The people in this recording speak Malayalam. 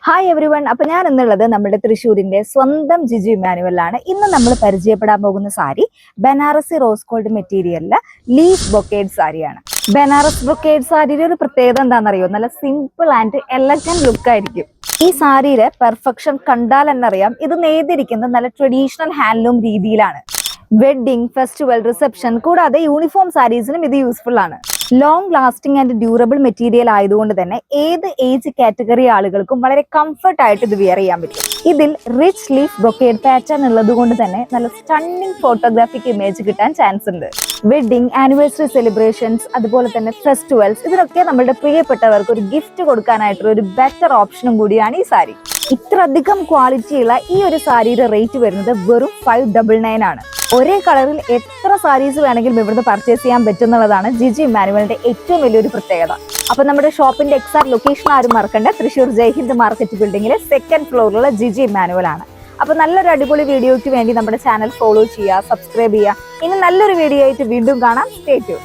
Hi every one. അപ്പൊ ഞാൻ എന്നുള്ളത് നമ്മുടെ തൃശ്ശൂരിന്റെ സ്വന്തം ജിജു ഇമ്മാനുവലാണ്. ഇന്ന് നമ്മൾ പരിചയപ്പെടാൻ പോകുന്ന സാരി ബനാറസി റോസ് ഗോൾഡ് മെറ്റീരിയലിലെ ലീഫ് ബ്രൊക്കേഡ് സാരിയാണ്. ബനാറസ് ബ്രൊക്കേഡ് സാരിയുടെ ഒരു പ്രത്യേകത എന്താണെന്നറിയോ? നല്ല സിമ്പിൾ ആൻഡ് എലഗന്റ് ലുക്ക് ആയിരിക്കും. ഈ സാരിയുടെ പെർഫെക്ഷൻ കണ്ടാൽ എന്നറിയാം ഇത് നെയ്തിരിക്കുന്നത് നല്ല ട്രഡീഷണൽ ഹാൻഡ്ലൂം രീതിയിലാണ്. വെഡിങ്, ഫെസ്റ്റിവൽ, റിസപ്ഷൻ കൂടാതെ യൂണിഫോം സാരീസിനും ഇത് യൂസ്ഫുൾ ആണ്. Long lasting and durable material ആയതുകൊണ്ട് തന്നെ ഏത് ഏജ് കാറ്റഗറി ആളുകൾക്കും വളരെ കംഫർട്ട് ആയിട്ട് ഇത് വിയർ ചെയ്യാൻ പറ്റും. ഇതിൽ റിച്ച് ലീഫ് ബ്രൊക്കേഡ് പാറ്റേൺ ഉള്ളത് കൊണ്ട് തന്നെ നല്ല സ്റ്റണ്ണിങ് ഫോട്ടോഗ്രാഫിക് ഇമേജ് കിട്ടാൻ ചാൻസ് ഉണ്ട്. വെഡിങ്, ആനിവേഴ്സറി സെലിബ്രേഷൻസ്, അതുപോലെ തന്നെ ഫെസ്റ്റിവൽസ്, ഇതിനൊക്കെ നമ്മുടെ പ്രിയപ്പെട്ടവർക്ക് ഒരു ഗിഫ്റ്റ് കൊടുക്കാനായിട്ടുള്ള ഒരു ബെറ്റർ ഓപ്ഷനും കൂടിയാണ് ഈ സാരി. ഇത്രയധികം ക്വാളിറ്റിയുള്ള ഈ ഒരു സാരിയുടെ റേറ്റ് വരുന്നത് വെറും 599 ആണ്. ഒരേ കളറിൽ എത്ര സാരീസ് വേണമെങ്കിലും ഇവിടുന്ന് പർച്ചേസ് ചെയ്യാൻ പറ്റുന്നതാണ് ജിജു ഇമ്മാനുവലിന്റെ ഏറ്റവും വലിയൊരു പ്രത്യേകത. അപ്പൊ നമ്മുടെ ഷോപ്പിന്റെ എക്സാക്ട് ലൊക്കേഷൻ ആരും മറക്കണ്ട, തൃശ്ശൂർ ജയ്ഹിന്ദ് മാർക്കറ്റ് ബിൽഡിംഗിലെ 2nd ഫ്ലോറിലുള്ള ജിജു ഇമ്മാനുവൽ ആണ്. അപ്പൊ നല്ലൊരു അടിപൊളി വീഡിയോയ്ക്ക് വേണ്ടി നമ്മുടെ ചാനൽ ഫോളോ ചെയ്യുക, സബ്സ്ക്രൈബ് ചെയ്യുക. ഇനി നല്ലൊരു വീഡിയോ ആയിട്ട് വീണ്ടും കാണാം. Stay tune.